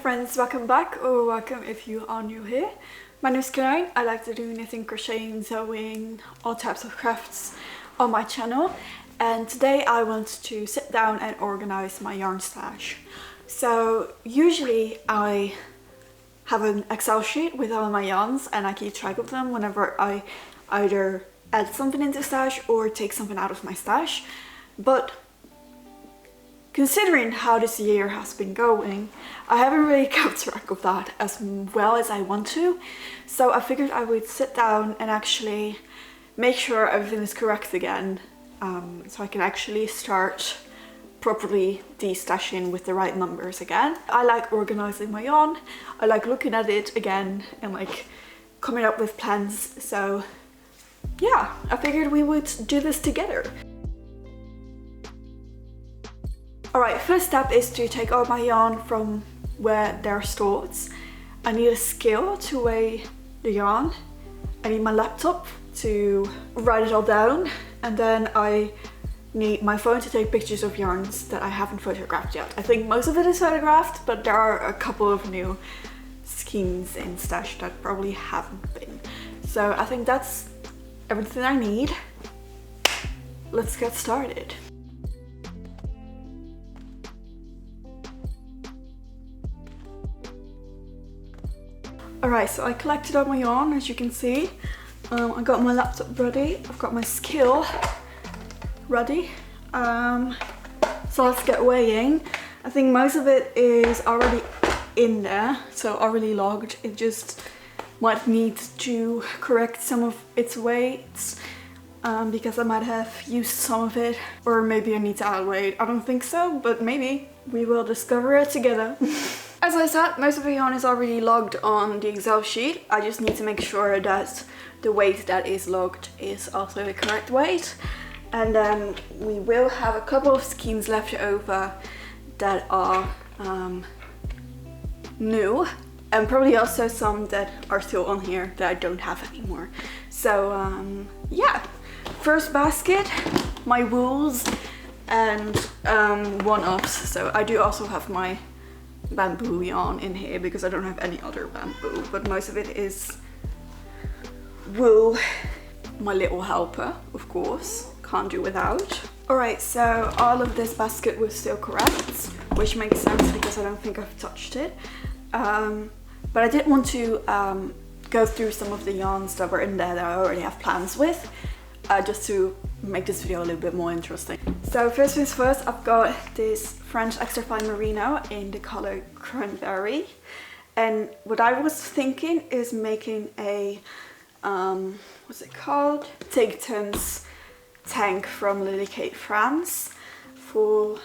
friends, welcome back, or welcome if you are new here. My name is Caroline. I like to do knitting, crocheting, sewing, all types of crafts on my channel. And today I want to sit down and organize my yarn stash. So usually I have an Excel sheet with all my yarns and I keep track of them whenever I either add something into stash or take something out of my stash. But considering how this year has been going, I haven't really kept track of that as well as I want to. So I figured I would sit down and actually make sure everything is correct again, so I can actually start properly destashing with the right numbers again. I like organizing my yarn. I like looking at it again and like coming up with plans. So yeah, I figured we would do this together. Alright, first step is to take all my yarn from where they're stored. I need a scale to weigh the yarn. I need my laptop to write it all down. And then I need my phone to take pictures of yarns that I haven't photographed yet. I think most of it is photographed, but there are a couple of new skeins in stash that probably haven't been. So I think that's everything I need. Let's get started. Alright, so I collected all my yarn, as you can see. I got my laptop ready, I've got my scale ready. So let's get weighing. I think most of it is already in there, so already logged. It just might need to correct some of its weights because I might have used some of it, or maybe I need to add weight. I don't think so, but maybe we will discover it together. As I said, most of the yarn is already logged on the Excel sheet. I just need to make sure that the weight that is logged is also the correct weight. And then we will have a couple of skeins left over that are new, and probably also some that are still on here that I don't have anymore. So yeah, first basket, my wools and one-offs. So I do also have my bamboo yarn in here because I don't have any other bamboo, but most of it is wool. My little helper, of course, can't do without. Alright, so all of this basket was still correct, which makes sense because I don't think I've touched it. But I did want to go through some of the yarns that were in there that I already have plans with, just to make this video a little bit more interesting. So first things first, I've got this French extra fine merino in the color cranberry, and what I was thinking is making a what's it called, Take Turns tank from Lily Kate France. For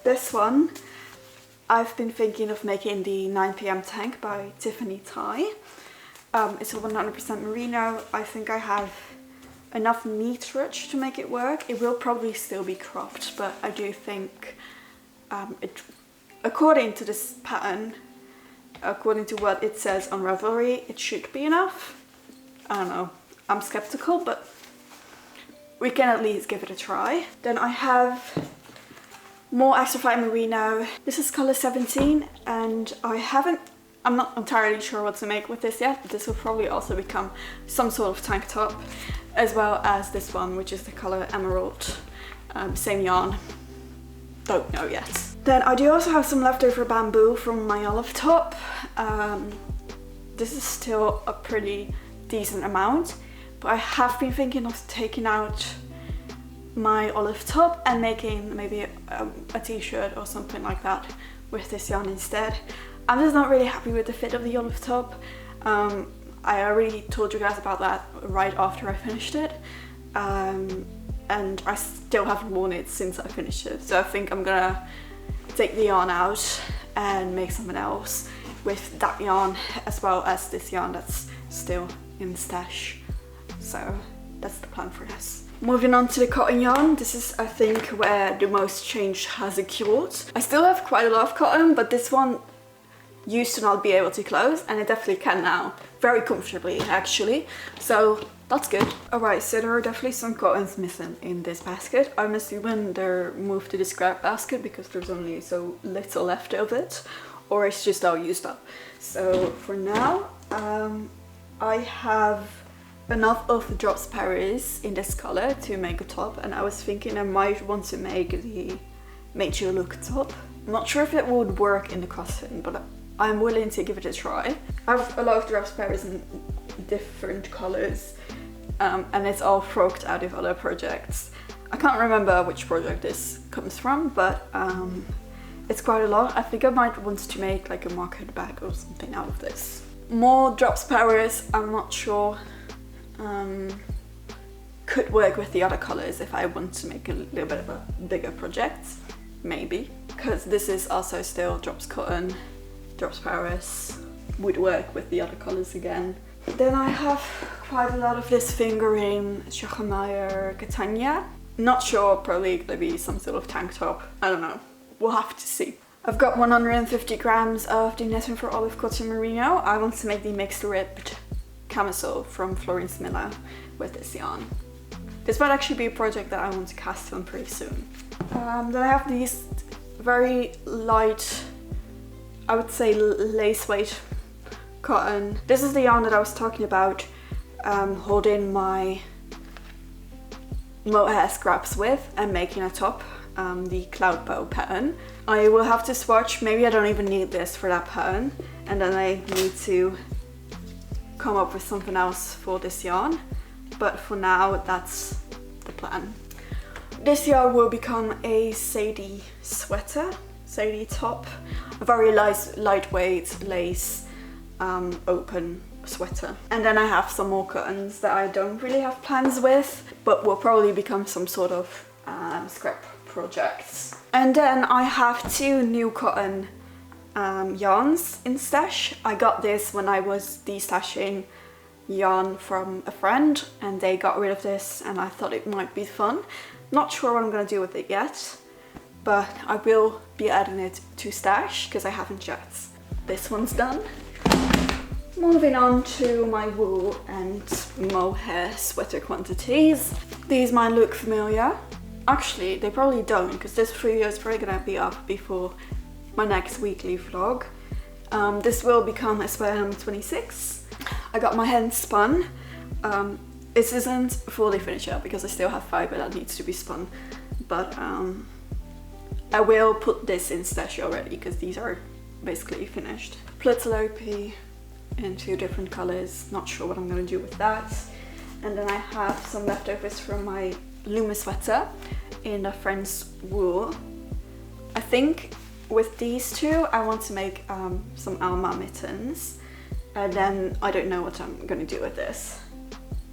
this one I've been thinking of making the 9 PM tank by Tiffany Ty. It's a 100% merino. I think I have enough meterage to make it work. It will probably still be cropped, but I do think according to this pattern, according to what it says on Ravelry, it should be enough. I don't know, I'm skeptical, but we can at least give it a try. Then I have more extra fine merino. This is color 17, and I'm not entirely sure what to make with this yet, but this will probably also become some sort of tank top, as well as this one, which is the color emerald. Same yarn, don't know yet. Then I do also have some leftover bamboo from my olive top. This is still a pretty decent amount, but I have been thinking of taking out my olive top and making maybe a t-shirt or something like that with this yarn instead. I'm just not really happy with the fit of the olive top. I already told you guys about that right after I finished it, and I still haven't worn it since I finished it. So I think I'm gonna take the yarn out and make something else with that yarn, as well as this yarn that's still in the stash. So that's the plan for this. Moving on to the cotton yarn, this is I think where the most change has occurred. I still have quite a lot of cotton, but this one used to not be able to close, and it definitely can now, very comfortably actually. So that's good. Alright, so there are definitely some cottons missing in this basket. I'm assuming they're moved to the scrap basket because there's only so little left of it, or it's just all used up. So for now, I have enough of the drops Paris in this color to make a top, and I was thinking I might want to make the Made You Look top. I'm not sure if it would work in the cotton, but I'm willing to give it a try. I have a lot of drops Paris in different colors, and it's all forked out of other projects. I can't remember which project this comes from, but it's quite a lot. I think I might want to make like a market bag or something out of this. More drops Paris, I'm not sure. Could work with the other colors if I want to make a little bit of a bigger project, maybe. Because this is also still drops cotton, drops Paris, would work with the other colors again. Then I have quite a lot of this fingering Mohair Catania. Not sure, probably gonna be some sort of tank top. I don't know, we'll have to see. I've got 150 grams of the Netting for Olive Cotton Merino. I want to make the mixed ribbed camisole from Florence Miller with this yarn. This might actually be a project that I want to cast on pretty soon. Then I have these very light, I would say lace weight cotton. This is the yarn that I was talking about holding my mohair scraps with and making a top, the cloud bow pattern. I will have to swatch, maybe I don't even need this for that pattern, and then I need to come up with something else for this yarn, but for now that's the plan. This yarn will become a Sadie sweater, Sadie top, a very lightweight lace open sweater. And then I have some more cottons that I don't really have plans with, but will probably become some sort of scrap projects. And then I have two new cotton yarns in stash. I got this when I was destashing yarn from a friend, and they got rid of this and I thought it might be fun. Not sure what I'm gonna do with it yet, but I will be adding it to stash because I haven't yet. This one's done. Moving on to my wool and mohair sweater quantities. These might look familiar. Actually, they probably don't, because this video is probably gonna be up before my next weekly vlog. This will become a sweater number 26. I got my hand spun. This isn't fully finished yet because I still have fibre that needs to be spun, but I will put this in stash already because these are basically finished. Plutalope in two different colors, not sure what I'm gonna do with that. And then I have some leftovers from my Luma sweater in a friend's wool. I think with these two I want to make some Alma mittens, and then I don't know what I'm gonna do with this.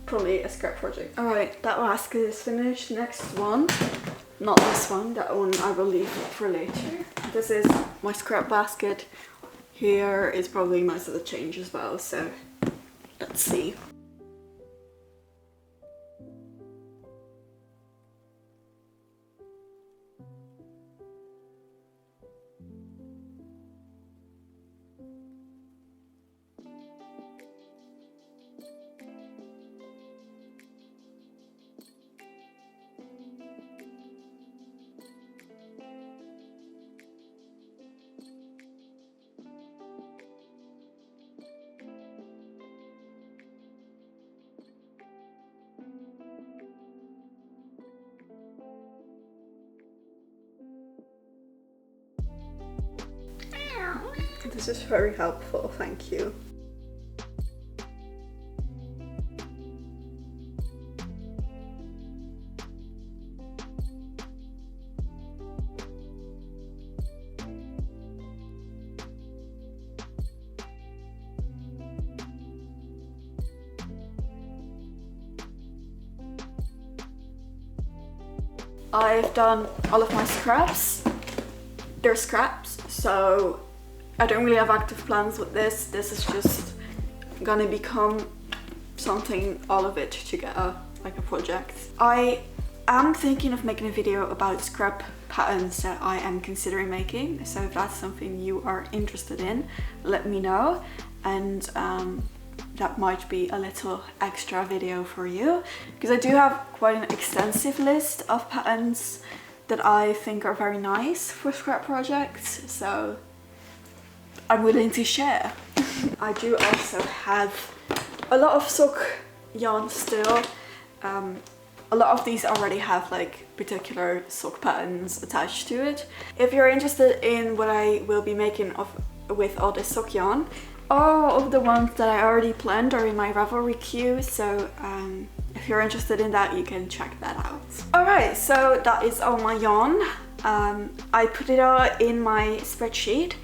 Probably a scrap project. Alright, that basket is finished. Next one, not this one, that one I will leave for later. This is my scrap basket. Here is probably most of the change as well, so let's see. This is very helpful, thank you. I've done all of my scraps. They're scraps, so I don't really have active plans with this. This is just gonna become something, all of it together, like a project. I am thinking of making a video about scrap patterns that I am considering making, so if that's something you are interested in, let me know, and that might be a little extra video for you, because I do have quite an extensive list of patterns that I think are very nice for scrap projects, so I'm willing to share. I do also have a lot of sock yarn still. A lot of these already have like particular sock patterns attached to it. If you're interested in what I will be making with all this sock yarn, all of the ones that I already planned are in my Ravelry queue, so if you're interested in that, you can check that out. Alright, so that is all my yarn. I put it all in my spreadsheet,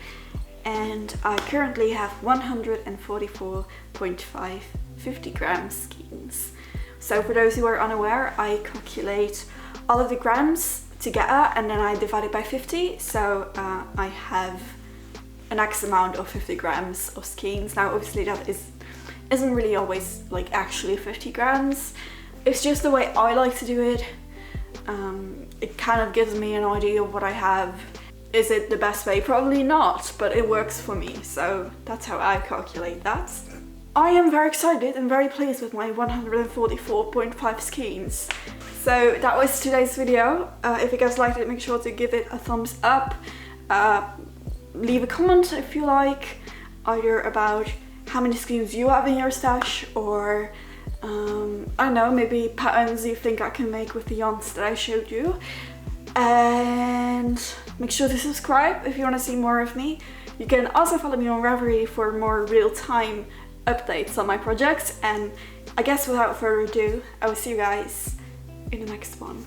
and I currently have 144.5 50-gram skeins. So for those who are unaware, I calculate all of the grams together and then I divide it by 50. So I have an X amount of 50 grams of skeins. Now obviously that isn't really always like actually 50 grams. It's just the way I like to do it. It kind of gives me an idea of what I have. Is it the best way? Probably not, but it works for me. So that's how I calculate that. I am very excited and very pleased with my 144.5 skeins. So that was today's video. If you guys liked it, make sure to give it a thumbs up. Leave a comment if you like, either about how many skeins you have in your stash, or I don't know, maybe patterns you think I can make with the yarns that I showed you. And make sure to subscribe if you want to see more of me. You can also follow me on Ravelry for more real-time updates on my projects, and I guess without further ado, I will see you guys in the next one.